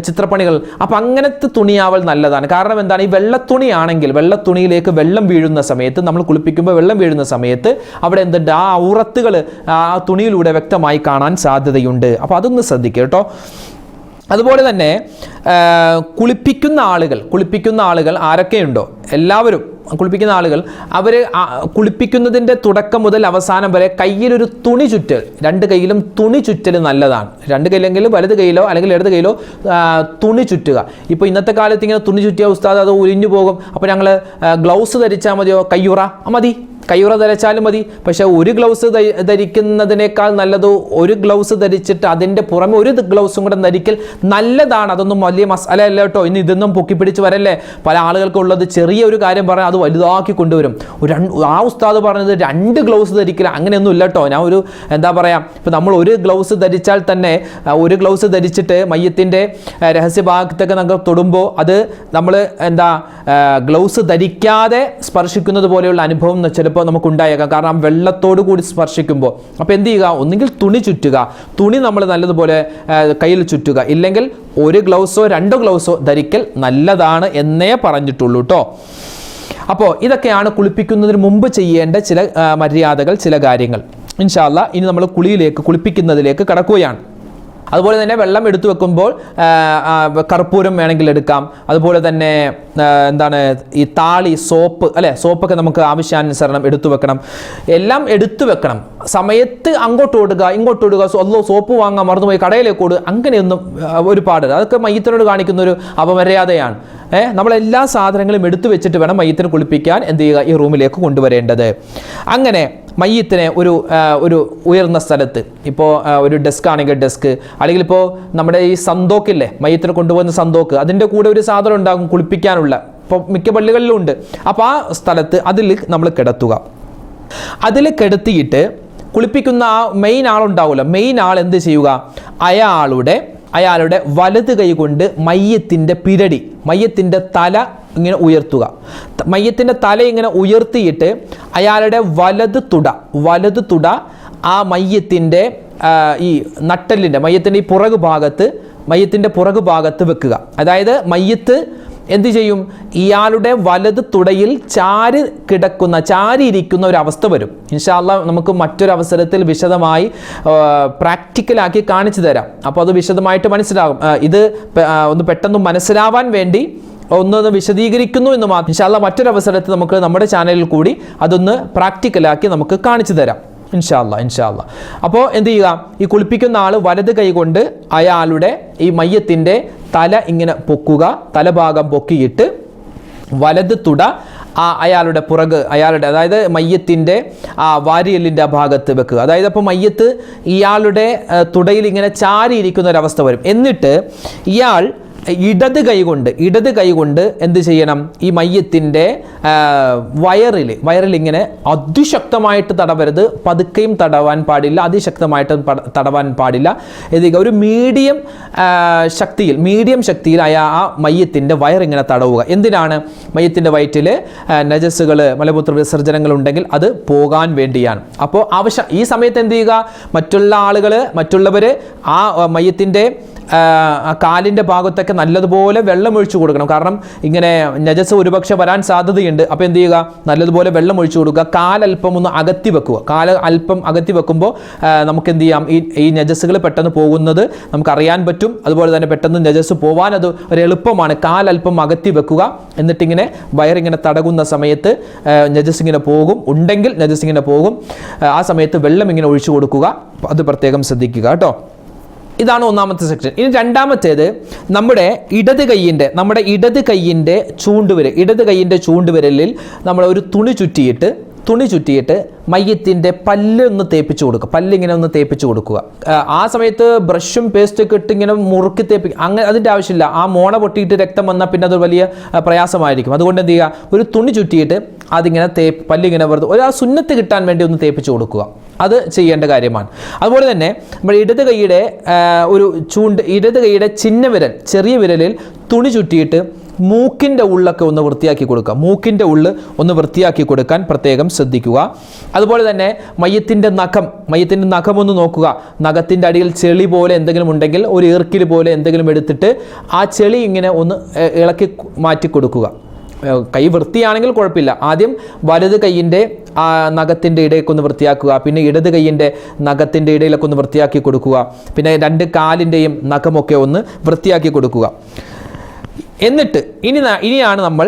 ചിത്രപ്പണികൾ, അപ്പോൾ അങ്ങനത്തെ തുണിയാവൽ നല്ലതാണ്. കാരണം എന്താണ്, ഈ വെള്ളത്തുണിയാണെങ്കിൽ വെള്ളത്തുണിയിലേക്ക് വെള്ളം വീഴുന്ന സമയത്ത്, നമ്മൾ കുളിപ്പിക്കുമ്പോൾ വെള്ളം വീഴുന്ന സമയത്ത് അവിടെ എന്തുണ്ട്, ആ ഔറത്തുകൾ ആ തുണിയിലൂടെ വ്യക്തമായി കാണാൻ സാധ്യതയുണ്ട്. അപ്പോൾ അതൊന്ന് ശ്രദ്ധിക്കുക കേട്ടോ. അതുപോലെ തന്നെ കുളിപ്പിക്കുന്ന ആളുകൾ ആരൊക്കെയുണ്ടോ, എല്ലാവരും കുളിപ്പിക്കുന്ന ആളുകൾ അവർ കുളിപ്പിക്കുന്നതിൻ്റെ തുടക്കം മുതൽ അവസാനം വരെ കയ്യിലൊരു തുണി ചുറ്റൽ, 2 കൈയിലും തുണി ചുറ്റൽ നല്ലതാണ്. 2 കൈയിലെങ്കിലും വലത് കൈയിലോ അല്ലെങ്കിൽ ഇടത് കൈയിലോ തുണി ചുറ്റുക. ഇപ്പോൾ ഇന്നത്തെ കാലത്ത് ഇങ്ങനെ തുണി ചുറ്റിയ ഉസ്താദ് അത് ഉരിഞ്ഞു പോകും, അപ്പോൾ ഞങ്ങൾ ഗ്ലൗസ് ധരിച്ചാൽ മതിയോ, കയ്യുറ മതി, കയ്യുറ ധരിച്ചാലും മതി. പക്ഷേ ഒരു ഗ്ലൗസ് ധരിക്കുന്നതിനേക്കാൾ നല്ലത് ഒരു ഗ്ലൗസ് ധരിച്ചിട്ട് അതിൻ്റെ പുറമെ ഒരു ഗ്ലൗസും കൂടെ ധരിക്കൽ നല്ലതാണ്. അതൊന്നും വലിയ മസാല അല്ല കേട്ടോ. ഇനി ഇതൊന്നും പൊക്കിപ്പിടിച്ച് വരല്ലേ. പല ആളുകൾക്കുള്ളത് ചെറിയ ഒരു കാര്യം പറഞ്ഞാൽ അത് വലുതാക്കി കൊണ്ടുവരും. ആ ഉസ്താദ് പറഞ്ഞത് 2 ഗ്ലൗസ് ധരിക്കില്ല, അങ്ങനെയൊന്നും ഇല്ല കേട്ടോ. ഞാൻ ഒരു എന്താ പറയുക, ഇപ്പം നമ്മൾ ഒരു ഗ്ലൗസ് ധരിച്ചാൽ തന്നെ ഒരു ഗ്ലൗസ് ധരിച്ചിട്ട് മയ്യത്തിൻ്റെ രഹസ്യഭാഗത്തൊക്കെ നമുക്ക് തൊടുമ്പോൾ അത് നമ്മൾ എന്താ ഗ്ലൗസ് ധരിക്കാതെ സ്പർശിക്കുന്നത് പോലെയുള്ള അനുഭവം ചിലപ്പോൾ നമുക്ക് ഉണ്ടായേക്കാം. കാരണം വെള്ളത്തോടു കൂടി സ്പർശിക്കുമ്പോൾ. അപ്പോൾ എന്ത് ചെയ്യുക, ഒന്നുകിൽ തുണി ചുറ്റുക, തുണി നമ്മൾ നല്ലതുപോലെ കയ്യിൽ ചുറ്റുക, ഇല്ലെങ്കിൽ ഒരു ഗ്ലൗസോ 2 ഗ്ലൗസോ ധരിക്കൽ നല്ലതാണ് എന്നേ പറഞ്ഞിട്ടുള്ളൂ കേട്ടോ. അപ്പോൾ ഇതൊക്കെയാണ് കുളിപ്പിക്കുന്നതിന് മുമ്പ് ചെയ്യേണ്ട ചില മര്യാദകൾ, ചില കാര്യങ്ങൾ. ഇൻഷാ അല്ലാഹ് ഇനി നമ്മൾ കുളിപ്പിക്കുന്നതിലേക്ക് കടക്കുകയാണ്. അതുപോലെ തന്നെ വെള്ളം എടുത്തു വെക്കുമ്പോൾ കർപ്പൂരം വേണമെങ്കിൽ എടുക്കാം. അതുപോലെ തന്നെ എന്താണ് ഈ താളി, സോപ്പ് അല്ലേ, സോപ്പൊക്കെ നമുക്ക് ആവശ്യാനുസരണം എടുത്തു വെക്കണം. എല്ലാം എടുത്തു വെക്കണം. സമയത്ത് അങ്ങോട്ട് ഓടുക ഇങ്ങോട്ട് ഓടുക, സോപ്പ് വാങ്ങാൻ മറന്നുപോയി കടയിലേക്ക് ഓടുക, അങ്ങനെയൊന്നും ഒരു പാടില്ല. അതൊക്കെ മയ്യത്തിനോട് കാണിക്കുന്ന ഒരു അപമര്യാദയാണ്. നമ്മളെല്ലാ സാധനങ്ങളും എടുത്തു വെച്ചിട്ട് വേണം മയ്യത്തിനെ കുളിപ്പിക്കാൻ എന്ത് ചെയ്യുക, ഈ റൂമിലേക്ക് കൊണ്ടുവരേണ്ടത്. അങ്ങനെ മയ്യത്തിനെ ഒരു ഉയർന്ന സ്ഥലത്ത്, ഇപ്പോൾ ഒരു ഡെസ്ക് ആണെങ്കിൽ ഡെസ്ക്, അല്ലെങ്കിൽ ഇപ്പോൾ നമ്മുടെ ഈ സന്തോക്കില്ലേ, മയ്യത്തിനെ കൊണ്ടുപോകുന്ന സന്തോക്ക്, അതിൻ്റെ കൂടെ ഒരു സാധനം ഉണ്ടാകും കുളിപ്പിക്കാനുള്ള. ഇപ്പോൾ മിക്ക പള്ളികളിലും ഉണ്ട്. അപ്പോൾ ആ സ്ഥലത്ത് അതിൽ നമ്മൾ കിടത്തുക. അതിൽ കിടത്തിയിട്ട് കുളിപ്പിക്കുന്ന ആ മെയിൻ ആളുണ്ടാവുമല്ലോ, മെയിൻ ആൾ എന്ത് ചെയ്യുക, അയാളുടെ വലത് കൈ കൊണ്ട് മയ്യത്തിൻ്റെ പിരടി, മയ്യത്തിൻ്റെ തല ഇങ്ങനെ ഉയർത്തുക. മയ്യത്തിൻ്റെ തല ഇങ്ങനെ ഉയർത്തിയിട്ട് അയാളുടെ വലത് തുട ആ മയ്യത്തിൻ്റെ ഈ നട്ടലിൻ്റെ, മയ്യത്തിൻ്റെ ഈ മയ്യത്തിൻ്റെ പുറകു ഭാഗത്ത് വെക്കുക. അതായത് മയ്യത്ത് എന്ത് ചെയ്യും, ഇയാളുടെ വലത് തുടയിൽ ചാരിയിരിക്കുന്ന ഒരു അവസ്ഥ വരും. ഇൻഷാ അല്ലാഹ് നമുക്ക് മറ്റൊരു അവസരത്തിൽ വിശദമായി പ്രാക്ടിക്കലാക്കി കാണിച്ചു തരാം. അപ്പോൾ അത് വിശദമായിട്ട് മനസ്സിലാകും. ഇത് ഒന്ന് പെട്ടെന്ന് മനസ്സിലാവാൻ വേണ്ടി ഒന്ന് വിശദീകരിക്കുന്നു എന്ന് മാത്രം. ഇൻഷാ അല്ലാഹ് മറ്റൊരു അവസരത്തിൽ നമുക്ക് നമ്മുടെ ചാനലിൽ കൂടി അതൊന്ന് പ്രാക്ടിക്കലാക്കി നമുക്ക് കാണിച്ചു തരാം. ഇൻഷാ അല്ലാഹ്. അപ്പോൾ എന്ത് ചെയ്യുക, ഈ കുളിപ്പിക്കുന്ന ആൾ വലത് കൈ കൊണ്ട് അയാളുടെ ഈ മയ്യത്തിൻ്റെ തല ഇങ്ങനെ പൊക്കുക, തലഭാഗം പൊക്കിയിട്ട് വലത് തുട അയാളുടെ അതായത് മയ്യത്തിൻ്റെ ആ വാരിയെല്ലിൻ്റെ ആ ഭാഗത്ത് വെക്കുക. അതായത് അപ്പോൾ മയ്യത്ത് ഇയാളുടെ തുടയിൽ ഇങ്ങനെ ചാരിയിരിക്കുന്ന ഒരവസ്ഥ വരും. എന്നിട്ട് ഇയാൾ ഇടത് കൈ കൊണ്ട് എന്ത് ചെയ്യണം, ഈ മയ്യത്തിൻ്റെ വയറിൽ ഇങ്ങനെ അതിശക്തമായിട്ട് തടവരുത്, പതുക്കെയും തടവാൻ പാടില്ല, അതിശക്തമായിട്ട് തടവാൻ പാടില്ല. ഒരു മീഡിയം ശക്തിയിൽ ആ മയ്യത്തിൻ്റെ വയറിങ്ങനെ തടവുക. എന്തിനാണ്, മയ്യത്തിൻ്റെ വയറ്റിൽ നജസ്സുകൾ, മലമൂത്ര വിസർജനങ്ങൾ ഉണ്ടെങ്കിൽ അത് പോകാൻ വേണ്ടിയാണ്. അപ്പോൾ ഈ സമയത്ത് എന്ത് ചെയ്യുക, മറ്റുള്ളവർ ആ മയ്യത്തിൻ്റെ കാലിൻ്റെ ഭാഗത്തൊക്കെ നല്ലതുപോലെ വെള്ളം ഒഴിച്ചു കൊടുക്കണം. കാരണം ഇങ്ങനെ നജസ് ഒരുപക്ഷെ വരാൻ സാധ്യതയുണ്ട്. അപ്പോൾ എന്ത് ചെയ്യുക, നല്ലതുപോലെ വെള്ളം ഒഴിച്ചു കൊടുക്കുക. കാലൽപ്പം ഒന്ന് അകത്തി വെക്കുക. അല്പം അകത്തി വെക്കുമ്പോൾ നമുക്ക് എന്ത് ചെയ്യാം, ഈ നജസ്സുകൾ പെട്ടെന്ന് പോകുന്നത് നമുക്കറിയാൻ പറ്റും. അതുപോലെ തന്നെ പെട്ടെന്ന് നജസ് പോകാൻ അത് ഒരു എളുപ്പമാണ്. കാലൽപ്പം അകത്തി വെക്കുക. എന്നിട്ടിങ്ങനെ വയറിങ്ങനെ തടകുന്ന സമയത്ത് നജസ് ഇങ്ങനെ പോകും, ഉണ്ടെങ്കിൽ നജസ് ഇങ്ങനെ പോകും. ആ സമയത്ത് വെള്ളം ഇങ്ങനെ ഒഴിച്ചു കൊടുക്കുക. അത് പ്രത്യേകം ശ്രദ്ധിക്കുക കേട്ടോ. ഇതാണ് ഒന്നാമത്തെ സെക്ഷൻ. ഇനി രണ്ടാമത്തേത്, നമ്മുടെ ഇടത് കൈയിൻ്റെ ചൂണ്ടുവിരലിൽ നമ്മൾ ഒരു തുണി ചുറ്റിയിട്ട് മയ്യത്തിൻ്റെ പല്ലൊന്ന് തേപ്പിച്ച് കൊടുക്കുക. പല്ലിങ്ങനെ ഒന്ന് തേപ്പിച്ച് കൊടുക്കുക. ആ സമയത്ത് ബ്രഷും പേസ്റ്റൊക്കെ ഇട്ട് ഇങ്ങനെ മുറുക്കി അങ്ങനെ അതിൻ്റെ ആവശ്യമില്ല. ആ മോണ പൊട്ടിയിട്ട് രക്തം വന്നാൽ പിന്നെ അത് വലിയ പ്രയാസമായിരിക്കും. അതുകൊണ്ട് എന്ത് ചെയ്യുക, ഒരു തുണി ചുറ്റിയിട്ട് അതിങ്ങനെ പല്ലിങ്ങനെ വെറുതെ ആ സുന്നത്ത് കിട്ടാൻ വേണ്ടി ഒന്ന് തേപ്പിച്ച് കൊടുക്കുക. അത് ചെയ്യേണ്ട കാര്യമാണ്. അതുപോലെ തന്നെ നമ്മുടെ ഇടത് കൈയുടെ ചെറിയ വിരലിൽ തുണി ചുറ്റിയിട്ട് മൂക്കിൻ്റെ ഉള്ളൊക്കെ ഒന്ന് വൃത്തിയാക്കി കൊടുക്കുക. മൂക്കിൻ്റെ ഉള്ള് ഒന്ന് വൃത്തിയാക്കി കൊടുക്കാൻ പ്രത്യേകം ശ്രദ്ധിക്കുക. അതുപോലെ തന്നെ മയ്യത്തിൻ്റെ നഖം ഒന്ന് നോക്കുക. നഖത്തിൻ്റെ അടിയിൽ ചെളി പോലെ എന്തെങ്കിലും ഉണ്ടെങ്കിൽ ഒരു ഈർക്കിൽ പോലെ എന്തെങ്കിലും എടുത്തിട്ട് ആ ചെളി ഇങ്ങനെ ഒന്ന് ഇളക്കി മാറ്റി കൊടുക്കുക. കൈ വൃത്തിയാണെങ്കിൽ കുഴപ്പമില്ല. ആദ്യം വലത് കൈയിൻ്റെ നഖത്തിൻ്റെ ഇടയൊക്കെ ഒന്ന് വൃത്തിയാക്കുക. പിന്നെ ഇടത് കൈയിൻ്റെ നഖത്തിൻ്റെ ഇടയിലൊക്കെ ഒന്ന് വൃത്തിയാക്കി കൊടുക്കുക. പിന്നെ 2 കാലിൻ്റെയും നഖമൊക്കെ ഒന്ന് വൃത്തിയാക്കി കൊടുക്കുക. എന്നിട്ട് ഇനിയാണ് നമ്മൾ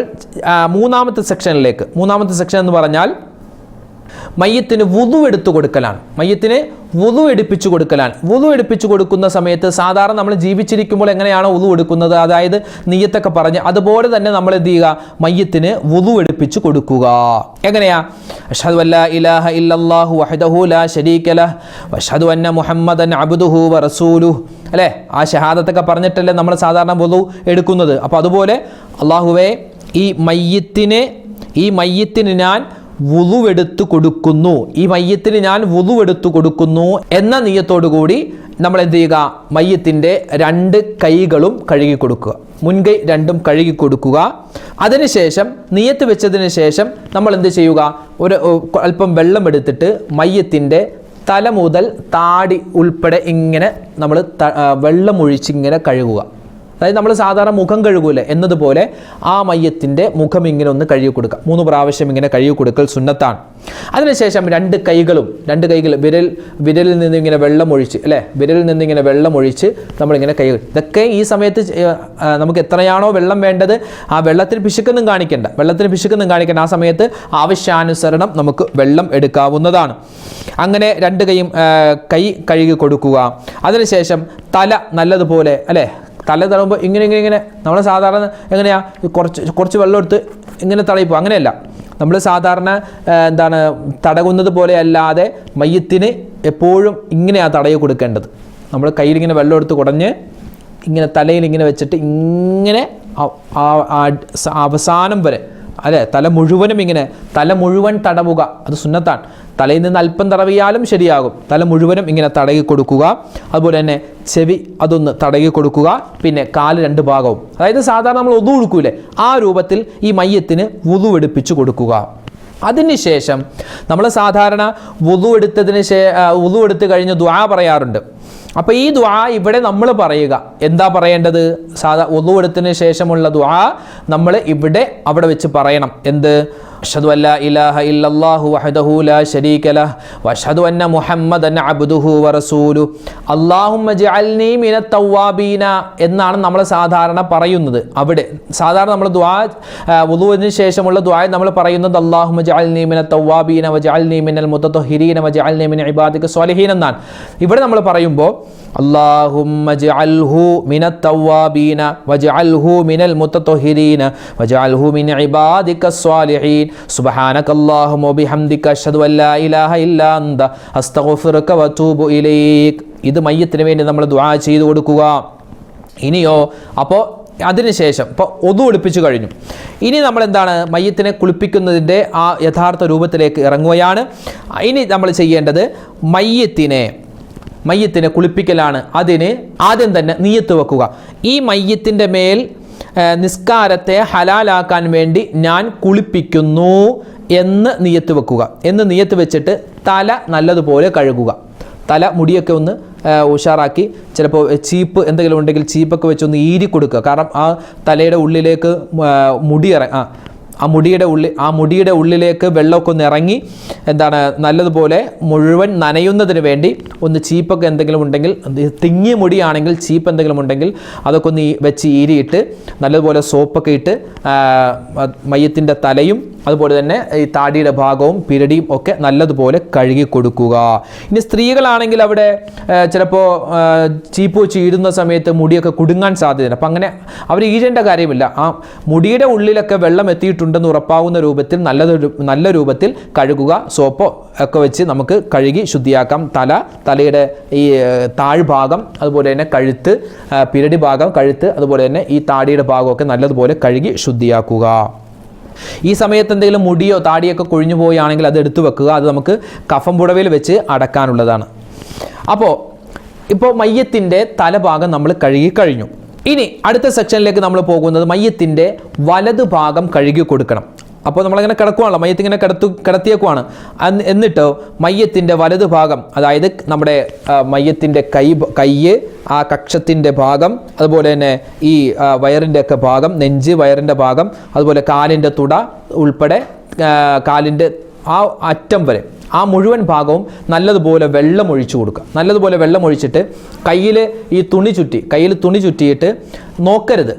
മൂന്നാമത്തെ സെക്ഷൻ എന്ന് പറഞ്ഞാൽ മയ്യത്തിന് വുദു എടുത്തു കൊടുക്കലാണ്. മയ്യത്തിന് വുദു എടുപ്പിച്ചു കൊടുക്കലാണ്. വുദു എടുപ്പിച്ചു കൊടുക്കുന്ന സമയത്ത് സാധാരണ നമ്മൾ ജീവിച്ചിരിക്കുമ്പോൾ എങ്ങനെയാണോ വുദു എടുക്കുന്നത്, അതായത് നിയ്യത്തൊക്കെ പറഞ്ഞ് അതുപോലെ തന്നെ നമ്മൾ എന്ത് ചെയ്യുക, മയ്യത്തിന് വുദു എടുപ്പിച്ചു കൊടുക്കുക. എങ്ങനെയാ? അഷ്ഹദു അല്ലാ ഇലാഹ ഇല്ലല്ലാഹു വഹ്ദഹു ലാ ശരീക ലഹ് വഅഷ്ഹദു അന്ന മുഹമ്മദൻ അബ്ദുഹു വറസൂലുഹു, അല്ലേ? ആ ഷഹാദത്തൊക്കെ പറഞ്ഞിട്ടല്ലേ നമ്മൾ സാധാരണ വുദു എടുക്കുന്നത്. അപ്പോൾ അതുപോലെ അല്ലാഹുവേ ഈ മയ്യത്തിന് ഞാൻ വുളുവെടുത്തു കൊടുക്കുന്നു, ഈ മയ്യത്തിന് ഞാൻ വുളുവെടുത്തു കൊടുക്കുന്നു എന്ന നിയ്യത്തോടു കൂടി നമ്മൾ എന്ത് ചെയ്യുക, മയ്യത്തിൻ്റെ 2 കൈകളും കഴുകി കൊടുക്കുക. മുൻകൈ 2ഉം കഴുകി കൊടുക്കുക. അതിനുശേഷം നിയ്യത്ത് വെച്ചതിന് ശേഷം നമ്മൾ എന്ത് ചെയ്യുക, അല്പം വെള്ളം എടുത്തിട്ട് മയ്യത്തിൻ്റെ തല മുതൽ താടി ഉൾപ്പെടെ ഇങ്ങനെ നമ്മൾ വെള്ളം ഒഴിച്ച് ഇങ്ങനെ കഴുകുക. അതായത് നമ്മൾ സാധാരണ മുഖം കഴുകൂലേ എന്നതുപോലെ ആ മയ്യത്തിൻ്റെ മുഖം ഇങ്ങനെ ഒന്ന് കഴുകി കൊടുക്കുക. 3 പ്രാവശ്യം ഇങ്ങനെ കഴുകി കൊടുക്കൽ സുന്നത്താണ്. അതിനുശേഷം 2 കൈകൾ വിരലിൽ നിന്ന് ഇങ്ങനെ വെള്ളം ഒഴിച്ച്, അല്ലേ? വിരലിൽ നിന്ന് ഇങ്ങനെ വെള്ളം ഒഴിച്ച് നമ്മളിങ്ങനെ കൈകൾ, ഇതൊക്കെ ഈ സമയത്ത് നമുക്ക് എത്രയാണോ വെള്ളം വേണ്ടത് ആ വെള്ളത്തിന് പിശുക്കൊന്നും കാണിക്കേണ്ട. ആ സമയത്ത് ആവശ്യാനുസരണം നമുക്ക് വെള്ളം എടുക്കാവുന്നതാണ്. അങ്ങനെ 2 കൈയും കൈ കഴുകി കൊടുക്കുക. അതിനുശേഷം തല നല്ലതുപോലെ, അല്ലേ? തല തടവുമ്പോൾ ഇങ്ങനെ നമ്മൾ സാധാരണ എങ്ങനെയാ കുറച്ച് വെള്ളം എടുത്ത് ഇങ്ങനെ തടയിപ്പോൾ അങ്ങനെയല്ല. നമ്മൾ സാധാരണ തടകുന്നത് പോലെ അല്ലാതെ മയ്യത്തിന് എപ്പോഴും ഇങ്ങനെയാണ് തടയി കൊടുക്കേണ്ടത്. നമ്മൾ കയ്യിലിങ്ങനെ വെള്ളം എടുത്ത് കുടഞ്ഞ് ഇങ്ങനെ തലയിൽ ഇങ്ങനെ വെച്ചിട്ട് ഇങ്ങനെ അവസാനം വരെ, അല്ലേ? തല മുഴുവൻ തടവുക. അത് സുന്നത്താണ്. തലയിൽ നിന്ന് അല്പം തടവിയാലും ശരിയാകും. തല മുഴുവനും ഇങ്ങനെ തടകി കൊടുക്കുക. അതുപോലെ തന്നെ ചെവി അതൊന്ന് തടകി കൊടുക്കുക. പിന്നെ കാല് 2 ഭാഗവും, അതായത് സാധാരണ നമ്മൾ വുദു എടുക്കൂലേ ആ രൂപത്തിൽ ഈ മയ്യത്തിന് വുദു എടുപ്പിച്ചു കൊടുക്കുക. അതിനുശേഷം നമ്മൾ സാധാരണ വുദു എടുത്ത് കഴിഞ്ഞ് ദുആ പറയാറുണ്ട്. അപ്പോൾ ഈ ദുആ ഇവിടെ നമ്മൾ പറയുക. എന്താ പറയേണ്ടത്? വുദു എടുത്തതിന് ശേഷമുള്ള ദുആ നമ്മൾ അവിടെ വെച്ച് പറയണം. എന്ത്? അഷ്ഹദു അല്ലാ ഇലാഹ ഇല്ലല്ലാഹു വഹ്ദഹു ലാ ശരീക ലഹ് വഅഷ്ഹദു അന്ന മുഹമ്മദൻ അബ്ദുഹു വറസൂലുഹു അല്ലാഹുമ്മ ജഅൽനി മിനത് തവ്വാബീന എന്നാണ് നമ്മൾ സാധാരണ പറയുന്നത്. അവിടെ സാധാരണ നമ്മൾ വുദുവിന് ശേഷമുള്ള ദുആ നമ്മൾ പറയുന്നത് അല്ലാഹുമ്മ ജഅൽനി മിനത് തവ്വാബീന വജഅൽനി മിനൽ മുതതഹിരീന വജഅൽനി മിൻ ഇബാദിക സ്വാലിഹീൻ എന്നാണ്. ഇവിടെ നമ്മൾ പറയുമ്പോൾ അല്ലാഹുമ്മ ജഅൽഹു മിനത് തവ്വാബീന വജഅൽഹു മിനൽ മുതതഹിരീന വജഅൽഹു മിൻ ഇബാദിക സ്വാലിഹീൻ സുബ്ഹാനകല്ലാഹുമ്മ വബിഹംദിക അഷ്ഹദു അല്ലാ ഇലാഹ ഇല്ലാ അൻത അസ്തഗ്ഫിറുക വഅതൂബു ഇലൈക്. ഇത് മയ്യത്തിന് വേണ്ടി നമ്മൾ ദുആ ചെയ്തു കൊടുക്കുക. ഇനിയോ അപ്പോൾ അതിനുശേഷം ഇപ്പോൾ വുദു എടുപ്പിച്ചു കഴിഞ്ഞു. ഇനി നമ്മൾ മയ്യത്തിനെ കുളിപ്പിക്കുന്നതിൻ്റെ ആ യഥാർത്ഥ രൂപത്തിലേക്ക് ഇറങ്ങുകയാണ്. ഇനി നമ്മൾ ചെയ്യേണ്ടത് മയ്യത്തിനെ കുളിപ്പിക്കലാണ്. അതിന് ആദ്യം തന്നെ നിയ്യത്ത് വെക്കുക. ഈ മയ്യത്തിൻ്റെ മേൽ നിസ്കാരത്തെ ഹലാലാക്കാൻ വേണ്ടി ഞാൻ കുളിപ്പിക്കുന്നു എന്ന് നിയ്യത്ത് വെക്കുക. എന്ന് നിയ്യത്ത് വെച്ചിട്ട് തല നല്ലതുപോലെ കഴുകുക. തല മുടിയൊക്കെ ഒന്ന് ഉഷാറാക്കി, ചിലപ്പോൾ ചീപ്പ് എന്തെങ്കിലും ഉണ്ടെങ്കിൽ ചീപ്പൊക്കെ വെച്ചൊന്ന് ഈരി കൊടുക്കുക. കാരണം ആ തലയുടെ ഉള്ളിലേക്ക് ആ മുടിയുടെ ഉള്ളിലേക്ക് വെള്ളമൊക്കെ ഒന്ന് ഇറങ്ങി നല്ലതുപോലെ മുഴുവൻ നനയുന്നതിന് വേണ്ടി ഒന്ന് ചീപ്പൊക്കെ എന്തെങ്കിലും ഉണ്ടെങ്കിൽ, തിങ്ങിയ മുടിയാണെങ്കിൽ ചീപ്പ് എന്തെങ്കിലും ഉണ്ടെങ്കിൽ അതൊക്കെ ഒന്ന് വെച്ച് ഈരിയിട്ട് നല്ലതുപോലെ സോപ്പൊക്കെ ഇട്ട് മയ്യത്തിൻ്റെ തലയും അതുപോലെ തന്നെ ഈ താടിയുടെ ഭാഗവും പിരടിയും ഒക്കെ നല്ലതുപോലെ കഴുകി കൊടുക്കുക. ഇനി സ്ത്രീകളാണെങ്കിൽ അവിടെ ചിലപ്പോൾ ചീപ്പ് വെച്ച് ഈടുന്ന സമയത്ത് മുടിയൊക്കെ കുടുങ്ങാൻ സാധ്യതയുണ്ട്. അപ്പം അങ്ങനെ അവർ ഈഴേണ്ട കാര്യമില്ല. ആ മുടിയുടെ ഉള്ളിലൊക്കെ വെള്ളം എത്തിയിട്ടുണ്ടെന്ന് ഉറപ്പാവുന്ന രൂപത്തിൽ നല്ല രൂപത്തിൽ കഴുകുക. സോപ്പോ ഒക്കെ വെച്ച് നമുക്ക് കഴുകി ശുദ്ധിയാക്കാം. തലയുടെ ഈ താഴ്ഭാഗം, അതുപോലെ തന്നെ കഴുത്ത്, പിരടി ഭാഗം, കഴുത്ത്, അതുപോലെ തന്നെ ഈ താടിയുടെ ഭാഗമൊക്കെ നല്ലതുപോലെ കഴുകി ശുദ്ധിയാക്കുക. ഈ സമയത്ത് എന്തെങ്കിലും മുടിയോ താടിയൊക്കെ കൊഴിഞ്ഞു പോവുകയാണെങ്കിൽ അത് എടുത്തു വെക്കുക. അത് നമുക്ക് കഫം പുടവയിൽ വെച്ച് അടക്കാനുള്ളതാണ്. ഇപ്പോൾ മയ്യത്തിൻ്റെ തലഭാഗം നമ്മൾ കഴുകി കഴിഞ്ഞു. ഇനി അടുത്ത സെക്ഷനിലേക്ക് നമ്മൾ പോകുന്നത് മയ്യത്തിൻ്റെ വലതു ഭാഗം കഴുകി കൊടുക്കണം. അപ്പോൾ നമ്മളങ്ങനെ കിടക്കുവാണല്ലോ, മയ്യത്തിങ്ങനെ കിടത്തിയേക്കുവാണ്. എന്നിട്ട് മയ്യത്തിൻ്റെ വലതു ഭാഗം, അതായത് നമ്മുടെ മയ്യത്തിൻ്റെ കയ്യ്, ആ കക്ഷത്തിൻ്റെ ഭാഗം, അതുപോലെ തന്നെ ഈ വയറിൻ്റെ ഒക്കെ ഭാഗം, നെഞ്ച്, വയറിൻ്റെ ഭാഗം, അതുപോലെ കാലിൻ്റെ തുട ഉൾപ്പെടെ കാലിൻ്റെ ആ അറ്റം വരെ ആ മുഴുവൻ ഭാഗവും നല്ലതുപോലെ വെള്ളം ഒഴിച്ചു കൊടുക്കുക. നല്ലതുപോലെ വെള്ളം ഒഴിച്ചിട്ട് കയ്യിൽ തുണി ചുറ്റിയിട്ട് നോക്കരുത്.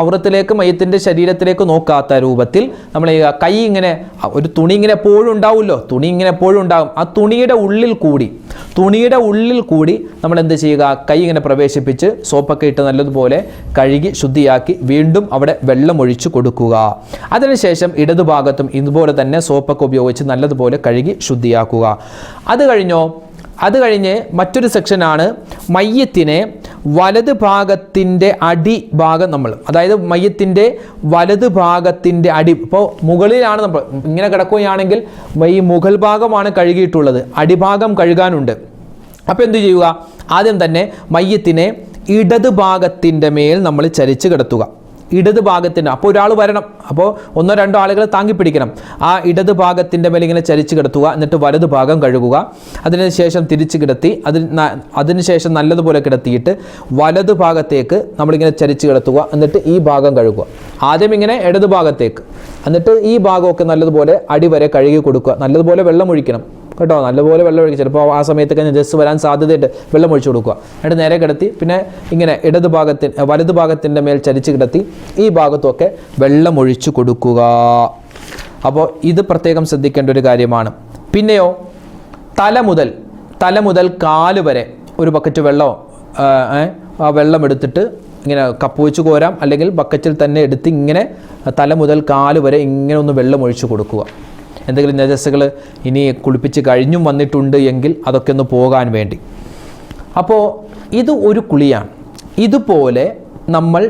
ഔറത്തിലേക്ക് മയ്യത്തിൻ്റെ ശരീരത്തിലേക്ക് നോക്കാത്ത രൂപത്തിൽ നമ്മൾ കൈ ഇങ്ങനെ, ഒരു തുണി ഇങ്ങനെ എപ്പോഴും ഉണ്ടാവുമല്ലോ, തുണി ഇങ്ങനെ എപ്പോഴും ഉണ്ടാകും, ആ തുണിയുടെ ഉള്ളിൽ കൂടി നമ്മൾ എന്ത് ചെയ്യുക, കൈ ഇങ്ങനെ പ്രവേശിപ്പിച്ച് സോപ്പൊക്കെ ഇട്ട് നല്ലതുപോലെ കഴുകി ശുദ്ധിയാക്കി വീണ്ടും അവിടെ വെള്ളമൊഴിച്ച് കൊടുക്കുക. അതിനുശേഷം ഇടതുഭാഗത്തും ഇതുപോലെ തന്നെ സോപ്പൊക്കെ ഉപയോഗിച്ച് നല്ലതുപോലെ കഴുകി ശുദ്ധിയാക്കുക. അത് കഴിഞ്ഞ് മറ്റൊരു സെക്ഷനാണ് മയ്യത്തിനെ വലത് ഭാഗത്തിൻ്റെ അടിഭാഗം അതായത് മയ്യത്തിൻ്റെ വലത് ഭാഗത്തിൻ്റെ അടി, ഇപ്പോൾ മുകളിലാണ് നമ്മൾ ഇങ്ങനെ കിടക്കുകയാണെങ്കിൽ ഈ മുകൾ ഭാഗമാണ് കഴുകിയിട്ടുള്ളത്, അടിഭാഗം കഴുകാനുണ്ട്. അപ്പോൾ എന്ത് ചെയ്യുക, ആദ്യം തന്നെ മയ്യത്തിനെ ഇടത് ഭാഗത്തിൻ്റെ മേൽ നമ്മൾ ചരിച്ച് കിടത്തുക. ഇടത് ഭാഗത്തിൻ്റെ, അപ്പോൾ ഒരാൾ വരണം, അപ്പോൾ 1-2 ആളുകൾ താങ്ങി പിടിക്കണം. ആ ഇടത് ഭാഗത്തിൻ്റെ മേലെ ഇങ്ങനെ ചരിച്ച് കിടത്തുക. എന്നിട്ട് വലത് ഭാഗം കഴുകുക. അതിനുശേഷം തിരിച്ച് കിടത്തി അതിനുശേഷം നല്ലതുപോലെ കിടത്തിയിട്ട് വലത് ഭാഗത്തേക്ക് നമ്മളിങ്ങനെ ചരിച്ച് കിടത്തുക. എന്നിട്ട് ഈ ഭാഗം കഴുകുക. ആദ്യം ഇങ്ങനെ ഇടത് ഭാഗത്തേക്ക്, എന്നിട്ട് ഈ ഭാഗമൊക്കെ നല്ലതുപോലെ അടിവരെ കഴുകി കൊടുക്കുക. നല്ലതുപോലെ വെള്ളം ഒഴിക്കണം കേട്ടോ, നല്ലപോലെ വെള്ളം ഒഴിക്കുക. ചിലപ്പോൾ ആ സമയത്തൊക്കെ ജസ്റ്റ് വരാൻ സാധ്യതയുണ്ട്, വെള്ളം ഒഴിച്ചു കൊടുക്കുക. എന്നിട്ട് നേരെ കിടത്തി പിന്നെ ഇങ്ങനെ വലത് ഭാഗത്തിൻ്റെ മേൽ ചരിച്ച് കിടത്തി ഈ ഭാഗത്തൊക്കെ വെള്ളം ഒഴിച്ചു കൊടുക്കുക. അപ്പോൾ ഇത് പ്രത്യേകം ശ്രദ്ധിക്കേണ്ട ഒരു കാര്യമാണ്. പിന്നെയോ തല മുതൽ കാല് വരെ ഒരു ബക്കറ്റ് ആ വെള്ളം എടുത്തിട്ട് ഇങ്ങനെ കപ്പ് വെച്ച് കോരാം, അല്ലെങ്കിൽ ബക്കറ്റിൽ തന്നെ എടുത്ത് ഇങ്ങനെ തല മുതൽ കാല് വരെ ഇങ്ങനെ ഒന്ന് വെള്ളം ഒഴിച്ചു കൊടുക്കുക. എന്തെങ്കിലും നജസ്സുകൾ ഇനി കുളിപ്പിച്ച് കഴിഞ്ഞും വന്നിട്ടുണ്ട് എങ്കിൽ അതൊക്കെ ഒന്ന് പോകാൻ വേണ്ടി. അപ്പോൾ ഇത് ഒരു കുളിയാണ്. ഇതുപോലെ നമ്മൾ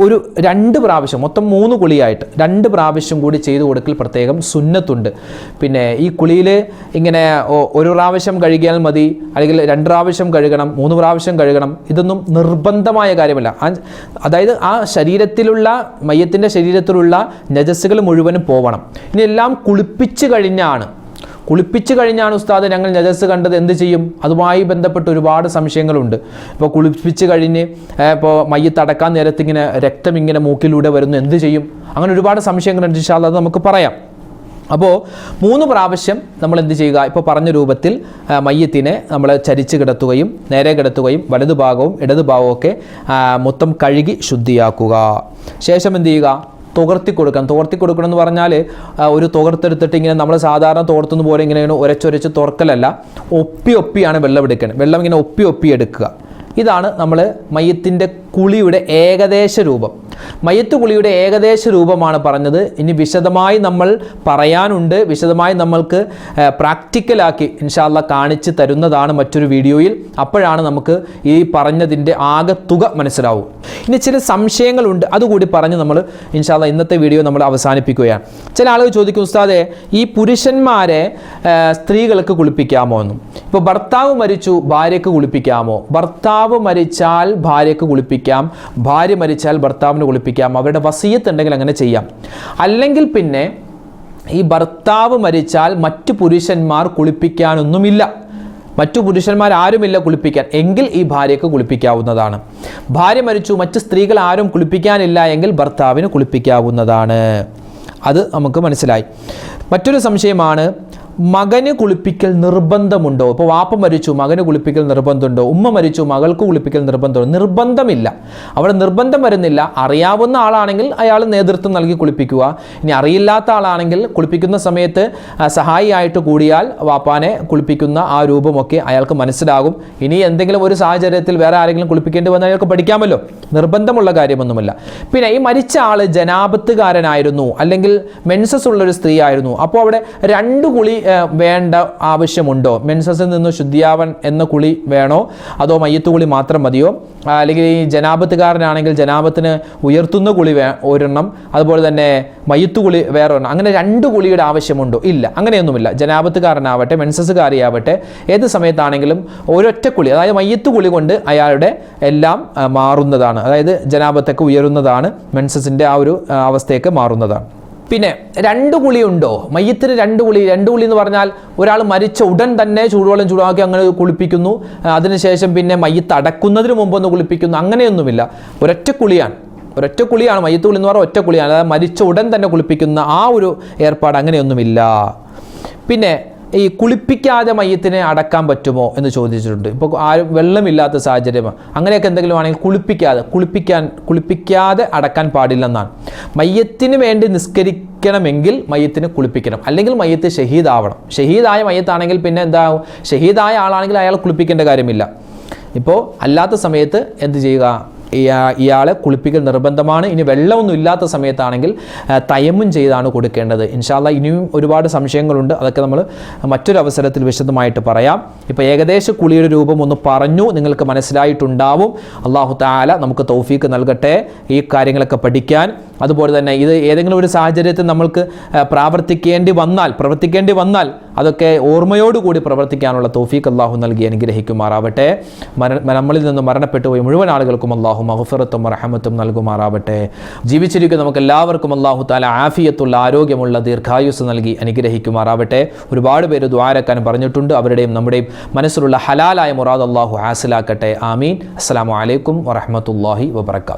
ഒരു 2 പ്രാവശ്യം, മൊത്തം 3 കുളിയായിട്ട് 2 പ്രാവശ്യം കൂടി ചെയ്തു കൊടുക്കൽ പ്രത്യേകം സുന്നത്തുണ്ട്. പിന്നെ ഈ കുളിയിൽ ഇങ്ങനെ ഒരു പ്രാവശ്യം കഴുകിയാൽ മതി, അല്ലെങ്കിൽ 2 പ്രാവശ്യം കഴുകണം, 3 പ്രാവശ്യം കഴുകണം, ഇതൊന്നും നിർബന്ധമായ കാര്യമല്ല. അതായത് ആ മയ്യത്തിൻ്റെ ശരീരത്തിലുള്ള നജസ്സുകൾ മുഴുവനും പോവണം. ഇനി എല്ലാം കുളിപ്പിച്ച് കഴിഞ്ഞാണ് ഉസ്താദ് ഞങ്ങൾ നജസ് കണ്ടത്, എന്ത് ചെയ്യും? അതുമായി ബന്ധപ്പെട്ട് ഒരുപാട് സംശയങ്ങളുണ്ട്. ഇപ്പോൾ കുളിപ്പിച്ച് കഴിഞ്ഞ് ഇപ്പോൾ മയ്യത്ത് അടക്കാൻ നേരത്ത് ഇങ്ങനെ രക്തം ഇങ്ങനെ മൂക്കിലൂടെ വരുന്നു, എന്ത് ചെയ്യും? അങ്ങനെ ഒരുപാട് സംശയങ്ങളുണ്ട്. ഇൻഷാ അല്ലാഹ് അത് നമുക്ക് പറയാം. അപ്പോൾ 3 പ്രാവശ്യം നമ്മൾ എന്ത് ചെയ്യുക, ഇപ്പോൾ പറഞ്ഞ രൂപത്തിൽ മയ്യത്തിനെ നമ്മൾ ചരിച്ച് കിടത്തുകയും നേരെ കിടത്തുകയും വലതു ഭാഗവും ഇടതു ഭാഗവും ഒക്കെ മൊത്തം കഴുകി ശുദ്ധിയാക്കുക. ശേഷം എന്ത് ചെയ്യുക, തുകർത്തി കൊടുക്കണം എന്ന് പറഞ്ഞാൽ ഒരു തുകർത്തെടുത്തിട്ട് ഇങ്ങനെ നമ്മൾ സാധാരണ തോർത്തുന്ന പോലെ ഇങ്ങനെ ഉരച്ചൊരച്ച് തുറക്കലല്ല, ഒപ്പിയാണ് വെള്ളം എടുക്കണം. വെള്ളം ഇങ്ങനെ ഒപ്പി എടുക്കുക. ഇതാണ് നമ്മൾ മയ്യത്തിൻ്റെ കുളിയുടെ ഏകദേശ രൂപം. മയ്യത്ത് കുളിയുടെ ഏകദേശ രൂപമാണ് പറഞ്ഞത്. ഇനി വിശദമായി നമ്മൾ പറയാനുണ്ട്, വിശദമായി നമ്മൾക്ക് പ്രാക്ടിക്കലാക്കി ഇൻഷാ അല്ലാഹ് കാണിച്ച് തരുന്നതാണ് മറ്റൊരു വീഡിയോയിൽ. അപ്പോഴാണ് നമുക്ക് ഈ പറഞ്ഞതിൻ്റെ ആകത്തുക മനസ്സിലാവും. ഇനി ചില സംശയങ്ങളുണ്ട്, അതുകൂടി പറഞ്ഞ് നമ്മൾ ഇൻഷാ അല്ലാഹ് ഇന്നത്തെ വീഡിയോ നമ്മൾ അവസാനിപ്പിക്കുകയാണ്. ചില ആളുകൾ ചോദിക്കും, ഉസ്താദേ ഈ പുരുഷന്മാരെ സ്ത്രീകൾക്ക് കുളിപ്പിക്കാമോ എന്നും. ഇപ്പോൾ ഭർത്താവ് മരിച്ചു ഭാര്യയ്ക്ക് കുളിപ്പിക്കാമോ? ഭർത്താവ് മരിച്ചാൽ ഭാര്യയ്ക്ക് കുളിപ്പിക്കാം, ഭാര്യ മരിച്ചാൽ ഭർത്താവിന് കുളിപ്പിക്കാം. അവരുടെ വസിയത്ത് ഉണ്ടെങ്കിൽ അങ്ങനെ ചെയ്യാം. അല്ലെങ്കിൽ പിന്നെ ഈ ഭർത്താവ് മരിച്ചാൽ മറ്റു പുരുഷന്മാർ കുളിപ്പിക്കാനൊന്നുമില്ല, മറ്റു പുരുഷന്മാരാരുമില്ല കുളിപ്പിക്കാൻ, എങ്കിൽ ഈ ഭാര്യയ്ക്ക് കുളിപ്പിക്കാവുന്നതാണ്. ഭാര്യ മരിച്ചു, മറ്റു സ്ത്രീകൾ ആരും കുളിപ്പിക്കാനില്ല എങ്കിൽ ഭർത്താവിന് കുളിപ്പിക്കാവുന്നതാണ്. അത് നമുക്ക് മനസ്സിലായി. മറ്റൊരു സംശയമാണ്, മകന് കുളിപ്പിക്കൽ നിർബന്ധമുണ്ടോ? ഇപ്പോൾ വാപ്പ മരിച്ചു, മകന് കുളിപ്പിക്കൽ നിർബന്ധമുണ്ടോ? ഉമ്മ മരിച്ചു, മകൾക്ക് കുളിപ്പിക്കൽ നിർബന്ധമുണ്ടോ? നിർബന്ധമില്ല, അവിടെ നിർബന്ധം വരുന്നില്ല. അറിയാവുന്ന ആളാണെങ്കിൽ അയാൾ നേതൃത്വം നൽകി കുളിപ്പിക്കുക. ഇനി അറിയില്ലാത്ത ആളാണെങ്കിൽ കുളിപ്പിക്കുന്ന സമയത്ത് സഹായിയായിട്ട് കൂടിയാൽ വാപ്പാനെ കുളിപ്പിക്കുന്ന ആ രൂപമൊക്കെ അയാൾക്ക് മനസ്സിലാകും. ഇനി എന്തെങ്കിലും ഒരു സാഹചര്യത്തിൽ വേറെ ആരെങ്കിലും കുളിപ്പിക്കേണ്ടി വന്നാൽ അയാൾക്ക് പഠിക്കാമല്ലോ, നിർബന്ധമുള്ള കാര്യമൊന്നുമില്ല. പിന്നെ ഈ മരിച്ച ആൾ ജനാപത്തുകാരനായിരുന്നു, അല്ലെങ്കിൽ മെൻസസ് ഉള്ളൊരു സ്ത്രീ ആയിരുന്നു, അപ്പോൾ അവിടെ 2 കുളി വേണ്ട ആവശ്യമുണ്ടോ? മെൻസസിൽ നിന്ന് ശുദ്ധിയാവൻ എന്ന കുളി വേണോ, അതോ മയ്യത്ത് കുളി മാത്രം മതിയോ? അല്ലെങ്കിൽ ഈ ജനാപത്തുകാരനാണെങ്കിൽ ജനാപത്തിന് ഉയർത്തുന്ന കുളി ഒരെണ്ണം, അതുപോലെ തന്നെ മയ്യത്ത് കുളി വേറെ ഒരെണ്ണം, അങ്ങനെ 2 കുളിയുടെ ആവശ്യമുണ്ടോ? ഇല്ല, അങ്ങനെയൊന്നുമില്ല. ജനാപത്തുകാരനാവട്ടെ മെൻസസുകാരിയാവട്ടെ ഏത് സമയത്താണെങ്കിലും ഒരൊറ്റ കുളി, അതായത് മയ്യത്ത് കുളി കൊണ്ട് അയാളുടെ എല്ലാം മാറുന്നതാണ്. അതായത് ജനാപത്തൊക്കെ ഉയരുന്നതാണ്, മെൻസസിൻ്റെ ആ ഒരു അവസ്ഥയൊക്കെ മാറുന്നതാണ്. പിന്നെ 2 കുളിയുണ്ടോ? മയ്യത്തിന് 2 കുളി എന്ന് പറഞ്ഞാൽ ഒരാൾ മരിച്ച ഉടൻ തന്നെ ചൂടുവെള്ളം ചൂടാക്കി അങ്ങനെ കുളിപ്പിക്കുന്നു, അതിനുശേഷം പിന്നെ മയ്യത്ത് അടക്കുന്നതിന് മുമ്പൊന്ന് കുളിപ്പിക്കുന്നു, അങ്ങനെയൊന്നുമില്ല. ഒരൊറ്റ കുളിയാണ് മയ്യത്ത് കുളി എന്ന് പറഞ്ഞാൽ ഒറ്റ കുളിയാണ്. അതായത് മരിച്ച ഉടൻ തന്നെ കുളിപ്പിക്കുന്ന ആ ഒരു ഏർപ്പാട് അങ്ങനെയൊന്നുമില്ല. പിന്നെ ഈ കുളിപ്പിക്കാതെ മയ്യത്തിനെ അടക്കാൻ പറ്റുമോ എന്ന് ചോദിച്ചിട്ടുണ്ട്. ഇപ്പോൾ ആരും വെള്ളമില്ലാത്ത സാഹചര്യം അങ്ങനെയൊക്കെ എന്തെങ്കിലും ആണെങ്കിൽ കുളിപ്പിക്കാതെ അടക്കാൻ പാടില്ലെന്നാണ്. മയ്യത്തിന് വേണ്ടി നിസ്കരിക്കണമെങ്കിൽ മയ്യത്തിന് കുളിപ്പിക്കണം, അല്ലെങ്കിൽ മയ്യത്ത് ഷഹീദാവണം. ഷഹീദായ മയ്യത്താണെങ്കിൽ പിന്നെ എന്താവും, ഷഹീദായ ആളാണെങ്കിൽ അയാൾ കുളിപ്പിക്കേണ്ട കാര്യമില്ല. ഇപ്പോൾ അല്ലാത്ത സമയത്ത് എന്ത് ചെയ്യുക, ഇയാളെ കുളിപ്പിക്കൽ നിർബന്ധമാണ്. ഇനി വെള്ളമൊന്നും ഇല്ലാത്ത സമയത്താണെങ്കിൽ തയമ്മും ചെയ്താണ് കൊടുക്കേണ്ടത്. ഇൻഷാ അല്ലാഹ് ഇനിയും ഒരുപാട് സംശയങ്ങളുണ്ട്, അതൊക്കെ നമ്മൾ മറ്റൊരു അവസരത്തിൽ വിശദമായിട്ട് പറയാം. ഇപ്പോൾ ഏകദേശ കുളിയുടെ രൂപം ഒന്ന് പറഞ്ഞു, നിങ്ങൾക്ക് മനസ്സിലായിട്ടുണ്ടാവും. അല്ലാഹു തആല നമുക്ക് തൗഫീക്ക് നൽകട്ടെ ഈ കാര്യങ്ങളൊക്കെ പഠിക്കാൻ. അതുപോലെ തന്നെ ഇത് ഏതെങ്കിലും ഒരു സാഹചര്യത്തിൽ നമ്മൾക്ക് പ്രവർത്തിക്കേണ്ടി വന്നാൽ അതൊക്കെ ഓർമ്മയോടുകൂടി പ്രവർത്തിക്കാനുള്ള തൗഫീക്ക് അല്ലാഹു നൽകി അനുഗ്രഹിക്കുമാറാവട്ടെ. നമ്മളിൽ നിന്ന് മരണപ്പെട്ടു പോയി മുഴുവൻ ആളുകൾക്കും അല്ലാഹു മഗ്ഫിറത്തും റഹ്മത്തും നൽകുമാറാവട്ടെ. ജീവിച്ചിരിക്കുന്ന നമുക്ക് എല്ലാവർക്കും അല്ലാഹു തആല ആഫിയത്തുള്ള ആരോഗ്യമുള്ള ദീർഘായുസ് നൽകി അനുഗ്രഹിക്കുമാറാവട്ടെ. ഒരുപാട് പേര് ദുആരക്കാൻ പറഞ്ഞിട്ടുണ്ട്. അവരുടെയും നമ്മുടെയും മനസ്സിലുള്ള ഹലാലായ മുറാദ് അല്ലാഹു ഹാസിലാക്കട്ടെ. ആമീൻ. അസ്സലാമു അലൈക്കും വറഹ്മത്തുള്ളാഹി വബറകാതുഹു.